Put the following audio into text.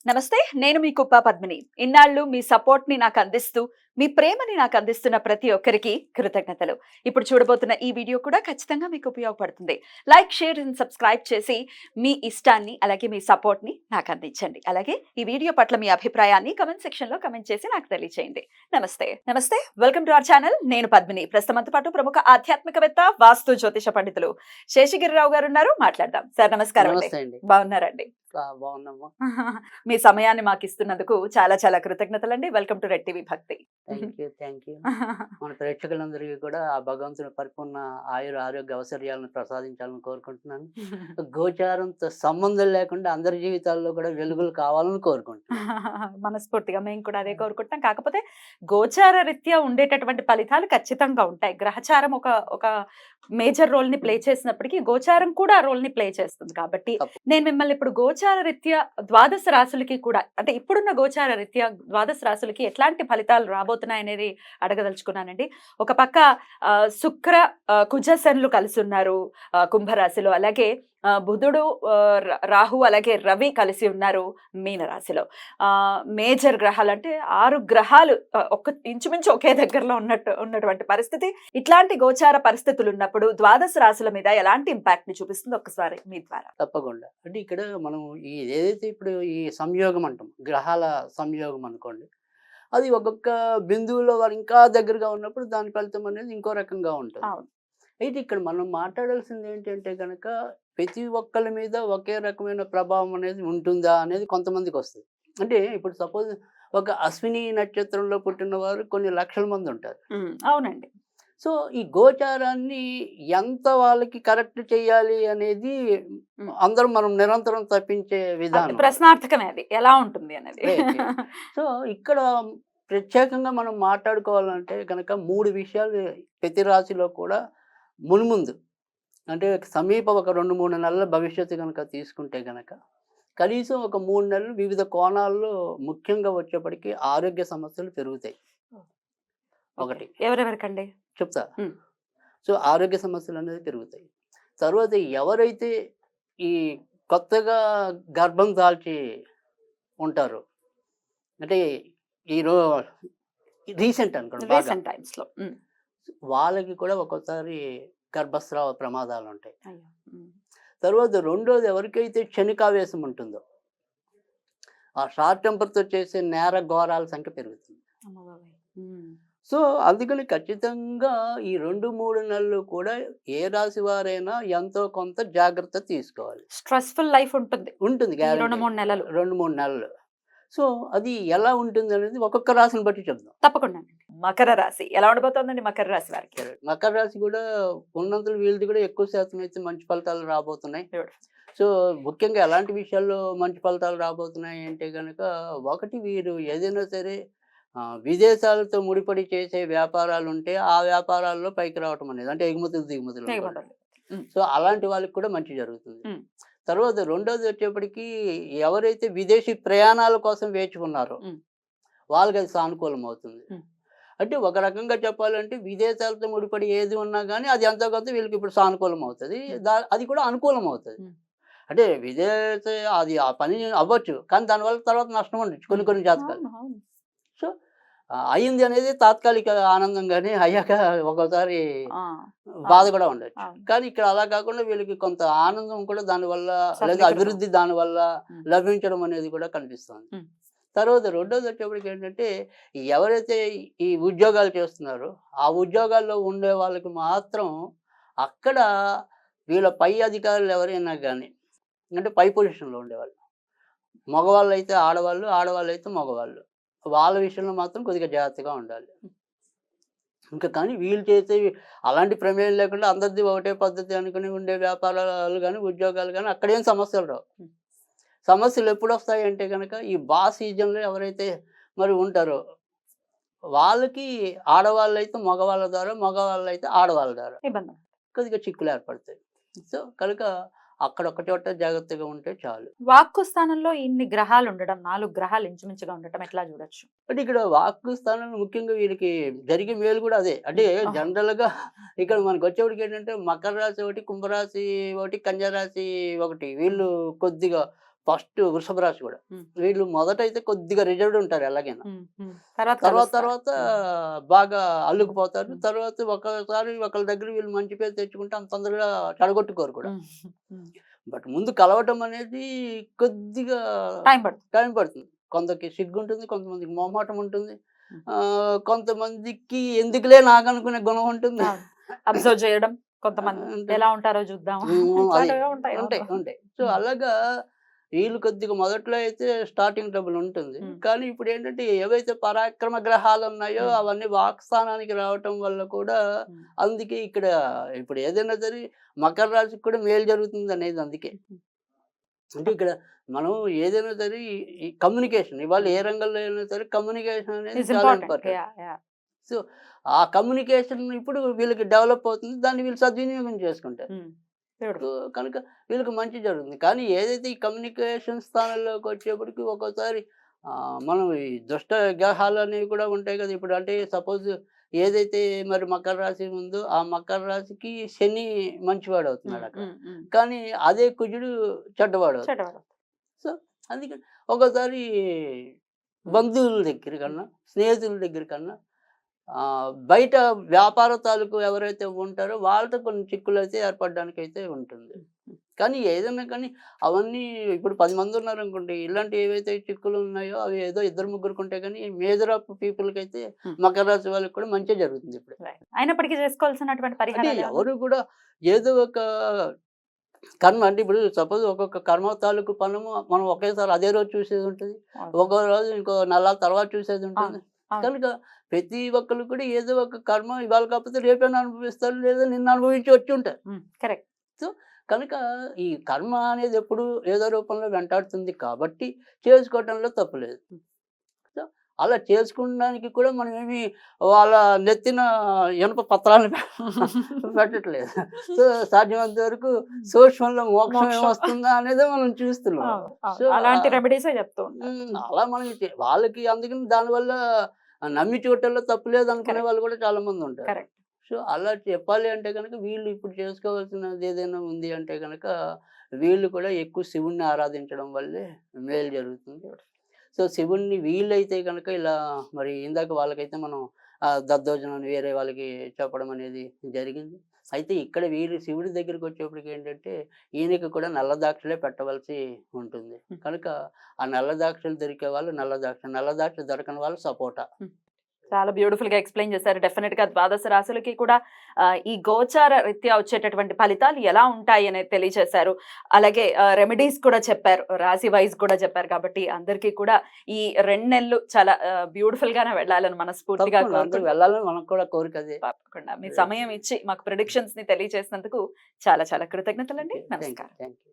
నమస్తే. నేను మీ కుప్ప పద్మిని. ఇన్నాళ్ళు మీ సపోర్ట్‌ని నాకందిస్తూ, మీ ప్రేమని నాకందిస్తున్న ప్రతి ఒక్కరికి కృతజ్ఞతలు. ఇప్పుడు చూడబోతున్న ఈ వీడియో కూడా ఖచ్చితంగా మీకు ఉపయోగపడుతుంది. లైక్, షేర్ అండ్ సబ్స్క్రైబ్ చేసి మీ ఇష్టాన్ని అలాగే మీ సపోర్ట్‌ని నాకందించండి. అలాగే ఈ వీడియో పట్ల మీ అభిప్రాయాన్ని కామెంట్ సెక్షన్‌లో కామెంట్ చేసి నాకు తెలియజేయండి. నమస్తే. నమస్తే. Welcome to our channel. నేను పద్మిని. ప్రస్తుతంతో పాటు ప్రముఖ ఆధ్యాత్మికవేత్త, వాస్తు జ్యోతిష పండితులు శేషగిరిరావు గారు ఉన్నారు. మాట్లాడదాం. సార్ నమస్కారం అండి. నమస్తే అండి. బాగున్నారండి? బాగున్నామ్మా. మీ సమయాన్ని మాకు ఇస్తున్నందుకు చాలా చాలా కృతజ్ఞతలండి. వెల్కమ్ టు రెడ్ టీవీ భక్తి. Thank you. మన ప్రేక్షకులందరికీ కూడా ఆ భగవంతుని పరిపూర్ణ ఆయుర ఆరోగ్య ఐశ్వర్యాలను ప్రసాదించాలని కోరుకుంటున్నాను. గోచారంతో సంబంధం లేకుండా అందరి జీవితాల్లో కూడా వెలుగులు కావాలని కోరుకుంటున్నాను. మనస్ఫూర్తిగా మేము కూడా అదే కోరుకుంటున్నాం. కాకపోతే గోచార రీత్యా ఉండేటటువంటి ఫలితాలు ఖచ్చితంగా ఉంటాయి. గ్రహచారం ఒక ఒక మేజర్ రోల్ ని ప్లే చేసినప్పటికీ గోచారం కూడా ఆ రోల్ ని ప్లే చేస్తుంది. కాబట్టి నేను మిమ్మల్ని ఇప్పుడు గోచార రీత్యా ద్వాదశ రాశులకి కూడా, అంటే ఇప్పుడున్న గోచార రీత్యా ద్వాదశ రాశులకి ఎట్లాంటి ఫలితాలు రాబోతున్నాయి అనేది అడగదలుచుకున్నానండి. ఒక పక్క శుక్ర కుజ శనులు కలిసి ఉన్నారు కుంభరాశిలో. అలాగే బుధుడు, రాహు అలాగే రవి కలిసి ఉన్నారు మీనరాశిలో. మేజర్ గ్రహాలు అంటే 6 గ్రహాలు ఇంచుమించు ఒకే దగ్గరలో ఉన్నటువంటి పరిస్థితి. ఇట్లాంటి గోచార పరిస్థితులు ఉన్నప్పుడు ద్వాదశ రాశుల మీద ఎలాంటి ఇంపాక్ట్ ని చూపిస్తుంది ఒక్కసారి మీ ద్వారా? తప్పకుండా. అంటే ఇక్కడ మనం ఏదైతే ఇప్పుడు ఈ సంయోగం అంటాం, గ్రహాల సంయోగం అనుకోండి, అది ఒక్కొక్క బిందువులో వారు ఇంకా దగ్గరగా ఉన్నప్పుడు దాని ఫలితం అనేది ఇంకో రకంగా ఉంటుంది. అయితే ఇక్కడ మనం మాట్లాడాల్సింది ఏంటంటే కనుక ప్రతి ఒక్కరి మీద ఒకే రకమైన ప్రభావం అనేది ఉంటుందా అనేది కొంతమందికి వస్తుంది. అంటే ఇప్పుడు సపోజ్ ఒక అశ్విని నక్షత్రంలో పుట్టిన వారు కొన్ని లక్షల మంది ఉంటారు. అవునండి. సో ఈ గోచారాన్ని ఎంత వాళ్ళకి కరెక్ట్ చేయాలి అనేది అందరం మనం నిరంతరం తప్పించే విధానం. ప్రశ్నార్థకమే అది ఎలా ఉంటుంది అనేది. సో ఇక్కడ ప్రత్యేకంగా మనం మాట్లాడుకోవాలంటే కనుక 3 విషయాలు ప్రతి రాశిలో కూడా మున్ముందు, అంటే సమీప ఒక 2-3 నెలల భవిష్యత్తు కనుక తీసుకుంటే కనుక కనీసం ఒక 3 నెలలు వివిధ కోణాల్లో ముఖ్యంగా వచ్చేప్పటికీ ఆరోగ్య సమస్యలు పెరుగుతాయి. ఒకటి ఎవరెవరికండి చెప్తా. సో ఆరోగ్య సమస్యలు అనేది పెరుగుతాయి. తర్వాత ఎవరైతే ఈ కొత్తగా గర్భం దాల్చి ఉంటారో, అంటే రీసెంట్ అనుకోండి, వాళ్ళకి కూడా ఒక్కోసారి గర్భస్రావ ప్రమాదాలు ఉంటాయి. తర్వాత రెండోది, ఎవరికైతే క్షణికావేశం ఉంటుందో ఆ షార్ట్ టెంపర్తో చేసే నేర ఘోరాల సంఖ్య పెరుగుతుంది. సో అందుకని ఖచ్చితంగా ఈ 2-3 నెలలు కూడా ఏ రాశి వారైనా ఎంతో కొంత జాగ్రత్త తీసుకోవాలి. స్ట్రెస్ఫుల్ లైఫ్ ఉంటుంది 2-3 నెలలు. 2-3 నెలలు. సో అది ఎలా ఉంటుంది అనేది ఒక్కొక్క రాశిని బట్టి చెప్దాం. తప్పకుండా. మకర రాశి ఎలా ఉండబోతోందండి? మకర రాశి వారికి, మకర రాశి కూడా ఉన్నంతలో వీళ్ళది కూడా ఎక్కువ శాతం అయితే మంచి ఫలితాలు రాబోతున్నాయి. సో ముఖ్యంగా ఎలాంటి విషయాల్లో మంచి ఫలితాలు రాబోతున్నాయి అంటే కనుక, ఒకటి, వీరు ఏదైనా సరే విదేశాలతో ముడిపడి చేసే వ్యాపారాలు ఉంటే ఆ వ్యాపారాల్లో పైకి రావటం అనేది, అంటే ఎగుమతులు దిగుమతులు. సో అలాంటి వాళ్ళకి కూడా మంచి జరుగుతుంది. తర్వాత రెండోది వచ్చేప్పటికి, ఎవరైతే విదేశీ ప్రయాణాల కోసం వేచి ఉన్నారో వాళ్ళకి అది సానుకూలం అవుతుంది. అంటే ఒక రకంగా చెప్పాలంటే విదేశాలతో ముడిపడి ఏది ఉన్నా కానీ అది ఎంతో కొంత వీళ్ళకి ఇప్పుడు సానుకూలం అవుతుంది. అది కూడా అనుకూలం అవుతుంది. అంటే అది ఆ పని అవ్వచ్చు, కానీ దానివల్ల తర్వాత నష్టం ఉండొచ్చు కొన్ని జాతకాలు. సో అయింది అనేది తాత్కాలిక ఆనందంగానే, అయ్యాక ఒక్కోసారి బాధ కూడా ఉండొచ్చు. కానీ ఇక్కడ అలా కాకుండా వీళ్ళకి కొంత ఆనందం కూడా దానివల్ల, లేదా అభివృద్ధి దానివల్ల లభించడం అనేది కూడా కనిపిస్తుంది. తర్వాత రెండోది వచ్చేప్పటికి ఏంటంటే, ఎవరైతే ఈ ఉద్యోగాలు చేస్తున్నారో ఆ ఉద్యోగాల్లో ఉండే వాళ్ళకి మాత్రం అక్కడ వీళ్ళ పై అధికారులు ఎవరైనా కానీ, అంటే పై పొజిషన్లో ఉండేవాళ్ళు, మగవాళ్ళు అయితే ఆడవాళ్ళు, ఆడవాళ్ళు అయితే మగవాళ్ళు, వాళ్ళ విషయంలో మాత్రం కొద్దిగా జాగ్రత్తగా ఉండాలి. ఇంకా కానీ వీళ్ళు చేసే అలాంటి ప్రమేయం లేకుండా అందరిది ఒకటే పద్ధతి అనుకుని ఉండే వ్యాపారాలు కానీ ఉద్యోగాలు కానీ అక్కడేం సమస్యలు రావు. సమస్యలు ఎప్పుడు వస్తాయి అంటే కనుక, ఈ సీజన్లో ఎవరైతే మరి ఉంటారో వాళ్ళకి ఆడవాళ్ళు అయితే మగవాళ్ళ ద్వారా, మగవాళ్ళు అయితే ఆడవాళ్ళ ద్వారా కొద్దిగా చిక్కులు ఏర్పడతాయి. సో కనుక అక్కడ ఒక చోట జాగ్రత్తగా ఉంటే చాలు. వాక్కు స్థానంలో ఇన్ని గ్రహాలు ఉండడం, 4 గ్రహాలు ఇంచుమించుగా ఉండటం ఎట్లా చూడొచ్చు? అంటే ఇక్కడ వాక్కు స్థానంలో ముఖ్యంగా వీరికి జరిగే మేలు కూడా అదే. అంటే జనరల్గా ఇక్కడ మనకు వచ్చేవాడికి ఏంటంటే, మకర రాశి ఒకటి, కుంభరాశి ఒకటి, కన్యా రాశి ఒకటి, వీళ్ళు కొద్దిగా ఫస్ట్ వృషభ రాశి కూడా ఉమ్. వీళ్ళు మొదట అయితే కొద్దిగా రిజర్వ్డ్ ఉంటారు ఎలాగైనా. తర్వాత తర్వాత కలుస్తారు. తర్వాత బాగా అల్లుకుపోతారు. ఉమ్. తర్వాత ఒకసారి ఒకళ్ళ దగ్గర వీళ్ళు మంచి పేరు తెచ్చుకుంటే అంత తొందరగా చెడగొట్టుకోరు కూడా. బట్ ముందు కలవటం అనేది కొద్దిగా టైం పడుతుంది. టైం పడుతుంది. కొందరికి సిగ్గు ఉంటుంది, కొంతమందికి మొహమాటం ఉంటుంది, కొంతమందికి ఎందుకులే నాకనుకునే గుణం ఉంటుంది. అబ్జర్వ్ చేయడం కొంతమంది ఉంటుంది. ఎలా ఉంటారో చూద్దాం అది ఇట్లాంటివే ఉంటాయి. ఉంటాయి అవును. ఉంటాయి. సో ఉమ్. అలాగా వీళ్ళు కొద్దిగా మొదట్లో అయితే స్టార్టింగ్ ట్రబుల్ ఉంటుంది. ఉమ్. కానీ ఇప్పుడు ఏంటంటే ఏవైతే పరాక్రమ గ్రహాలు ఉన్నాయో ఉమ్. అవన్నీ వాక్స్థానానికి రావటం వల్ల కూడా ఉమ్. అందుకే ఇక్కడ ఇప్పుడు ఏదైనా సరే మకర రాశికి కూడా మేలు జరుగుతుంది అనేది అందుకే. అంటే ఇక్కడ మనం ఏదైనా సరే ఈ కమ్యూనికేషన్ ఇవాళ ఏ రంగంలో అయినా సరే కమ్యూనికేషన్ అనేది It's చాలా important. Important. Yeah, yeah. So ఆ కమ్యూనికేషన్ ఇప్పుడు వీళ్ళకి డెవలప్ అవుతుంది. దాన్ని వీళ్ళు సద్వినియోగం చేసుకుంటారు. ఉమ్. Beautiful. సో కనుక వీళ్ళకి మంచి జరుగుతుంది. కానీ ఏదైతే ఈ కమ్యూనికేషన్ స్థానంలోకి వచ్చేప్పటికి ఒక్కోసారి మనం ఈ దుష్ట గ్రహాలు అనేవి కూడా ఉంటాయి కదా! ఇప్పుడు అంటే సపోజ్ ఏదైతే మరి మకర రాశి ఉందో ఆ మకర రాశికి శని మంచివాడు అవుతున్నాడు అక్కడ. కానీ అదే కుజుడు చెడ్డవాడు అవుతున్నాడు. చెడ్డవాడు. సో అందుకని ఒక్కోసారి బంధువుల దగ్గర కన్నా స్నేహితుల దగ్గర కన్నా బయట వ్యాపార తాలూకు ఎవరైతే ఉంటారో వాళ్ళతో కొన్ని చిక్కులు అయితే ఏర్పడడానికి అయితే ఉంటుంది. కానీ ఏదైనా కానీ అవన్నీ ఇప్పుడు 10 మంది ఉన్నారనుకోండి, ఇలాంటి ఏవైతే చిక్కులు ఉన్నాయో అవి ఏదో 2-3 ఉంటే కానీ మేజర్ ఆఫ్ పీపుల్కి అయితే మకర రాశి వాళ్ళకి కూడా మంచి జరుగుతుంది ఇప్పుడు. అయినప్పటికీ చేసుకోవాల్సినటువంటి అంటే పరిహారాలు ఏమన్నా? ఎవరు కూడా ఏదో ఒక కర్మ అంటే ఇప్పుడు సపోజ్ ఒక్కొక్క కర్మ తాలూకు పనుము మనం ఒకేసారి అదే రోజు చూసేది ఉంటుంది, ఒక్కో రోజు ఇంకో నెలల తర్వాత చూసేది ఉంటుంది. కనుక ప్రతి ఒక్కరు కూడా ఏదో ఒక కర్మ ఇవాళ కాకపోతే రేపైనా అనుభవిస్తారు, లేదా నిన్న అనుభవించి వచ్చి ఉంటారు. కరెక్ట్. సో కనుక ఈ కర్మ అనేది ఎప్పుడు ఏదో రూపంలో వెంటాడుతుంది కాబట్టి చేసుకోవటంలో తప్పులేదు. సో అలా చేసుకున్నానికి కూడా మనం ఏమి వాళ్ళ నెత్తిన ఇనుప పత్రాలను పెట్టట్లేదు. సో సాధ్యమైనంత వరకు సూక్ష్మంలో మోక్షం ఏమొస్తుందా అనేది మనం చూస్తున్నాం. సో అలాంటి రెమెడీసే చెప్తూ ఉంటాం. అలా మనం వాళ్ళకి అందుకని దానివల్ల నమ్మి చూడటంలో తప్పు లేదు అనుకునే వాళ్ళు కూడా చాలా మంది ఉంటారు. కరెక్ట్. సో అలా చెప్పాలి అంటే కనుక వీళ్ళు ఇప్పుడు చేసుకోవాల్సినది ఏదైనా ఉంది అంటే కనుక వీళ్ళు కూడా ఎక్కువ శివుణ్ణి ఆరాధించడం వల్లే మేలు జరుగుతుంది. సో శివుణ్ణి వీళ్ళైతే కనుక ఇలా మరి ఇందాక వాళ్ళకైతే మనం దద్దోజనం వేరే వాళ్ళకి చెప్పడం అనేది జరిగింది. అయితే ఇక్కడ వీళ్ళు శివుడి దగ్గరికి వచ్చేప్పటికి ఏంటంటే ఈయనకి కూడా నల్ల ద్రాక్షలే పెట్టవలసి ఉంటుంది. కనుక ఆ నల్ల ద్రాక్షలు దొరికే వాళ్ళు నల్ల ద్రాక్ష దొరకని వాళ్ళు సపోటా. చాలా బ్యూటిఫుల్ గా ఎక్స్ప్లెయిన్ చేశారు. డెఫినెట్ గా ద్వాదశ రాశులకి కూడా ఈ గోచార రీత్యా వచ్చేటటువంటి ఫలితాలు ఎలా ఉంటాయి అనేది తెలియజేశారు. అలాగే రెమెడీస్ కూడా చెప్పారు, రాశి వైజ్ కూడా చెప్పారు. కాబట్టి అందరికీ కూడా ఈ 2 నెలలు చాలా బ్యూటిఫుల్ గానే వెళ్ళాలని మనస్ఫూర్తిగా వెళ్ళాలని మనకు కూడా కోరిక. తప్పకుండా మీ సమయం ఇచ్చి మాకు ప్రెడిక్షన్స్ ని తెలియజేసినందుకు చాలా చాలా కృతజ్ఞతలండి. నమస్కారం. Thank you.